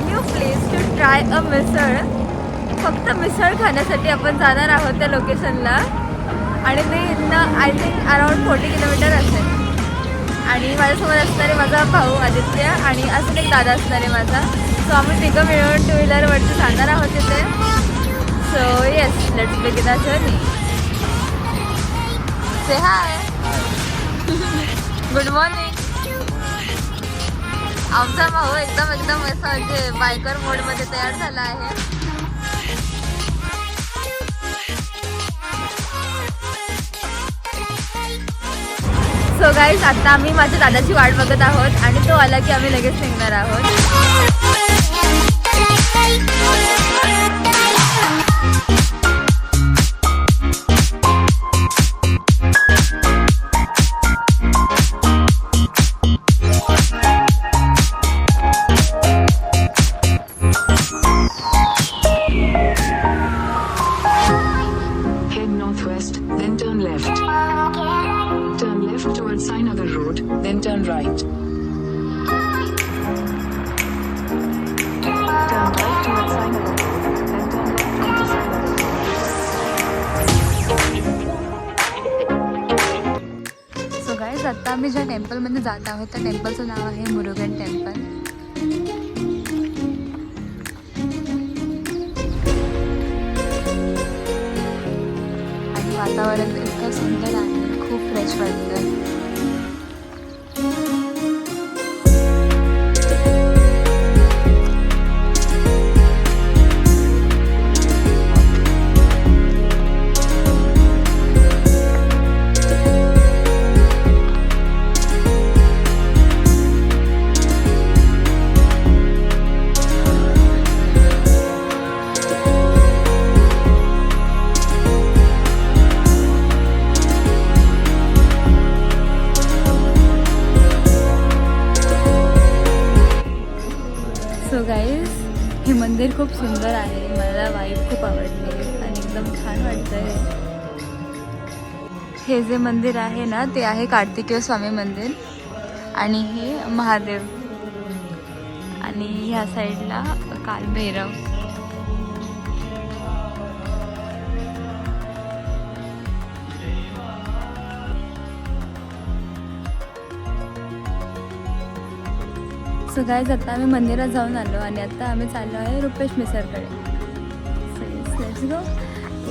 New place to try अ मिसळ. फक्त मिसळ खाण्यासाठी आपण जाणार आहोत त्या लोकेशनला आणि ते इथनं आय थिंक अराउंड 40 किलोमीटर असेल. आणि माझ्यासोबत असणारे माझा भाऊ आदित्य आणि अजून एक दादा असणारे माझा. सो आम्ही तिघं मिळून 2 व्हीलरवरती जाणार आहोत तिथे. So yes, let's begin our journey. Say hi. Good morning. आमचा भाऊ एकदम असं म्हणजे बायकर मोडमध्ये तयार झाला आहे. सो गाईज, आता आम्ही माझ्या दादाची वाट बघत आहोत आणि तो आला की आम्ही लगेच निघणार आहोत. आता आम्ही ज्या टेम्पलमध्ये जात आहोत त्या टेम्पलचं नाव आहे मुरुगन टेम्पल. आणि वातावरण इतकं सुंदर आहे, खूप फ्रेश वाटतं. सो गाईज, हे मंदिर खूप सुंदर आहे. मला वाईब खूप आवडली आणि एकदम छान वाटतंय. हे जे मंदिर आहे ना, ते आहे कार्तिकेय स्वामी मंदिर आणि हे महादेव आणि ह्या साईडला कालभैरव. सो गाईज, आता आम्ही मंदिरात जाऊन आलो आणि आता आम्ही चाललो आहे रुपेश मिसळकडे. So let's go.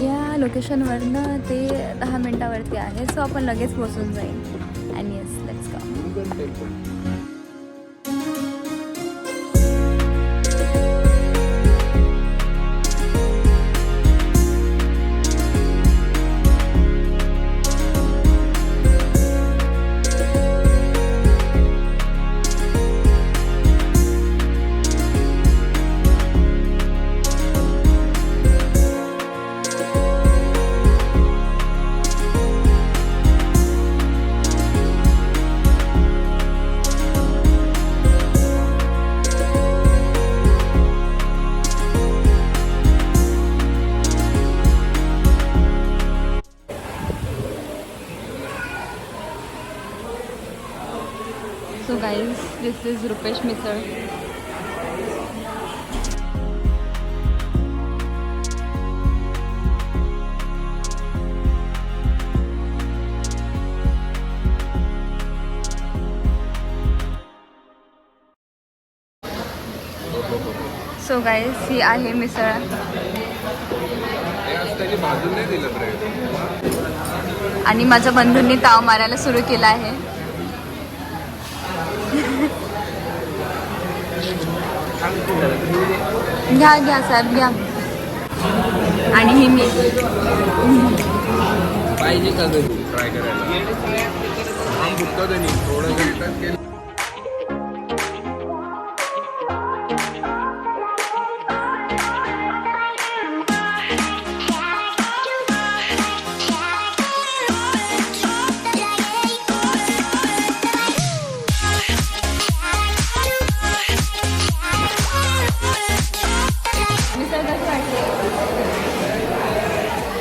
या लोकेशनवरनं ते 10 मिनटावरती आहे. सो आपण लगेच पोचून जाईल. आणि yes, let's go. So guys, this is Rupesh Misal. So guys, ही आहे मिसळ. आणि माझ्या बंधूंनी ताव मारायला सुरू केला आहे. घ्या घ्या साहेब घ्या. आणि ही मी पाहिजे का ट्राय करायला. थोडं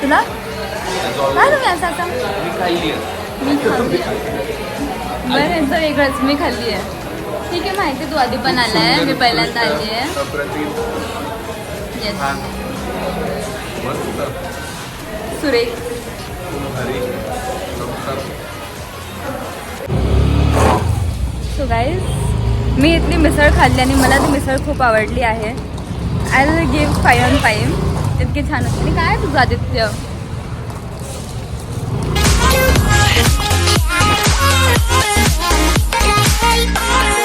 तुला काय तुम्ही असं मी खाल्ली आहे. मी खाल्ली. बरं यांचं वेगळंच, मी खाल्ली आहे. ठीक आहे, माहिती तू आधी पण आलाय, मी पहिल्यांदा आली आहे. अप्रतिम, येस, छान, मस्त, सुरेख. भारी, चमचम. सो गाईज, मी इथली मिसळ खाल्ली आणि मला ती मिसळ खूप आवडली आहे. I will give 5 on 5. इतकी छान होती. आणि काय तुझं आदित्य? Hey,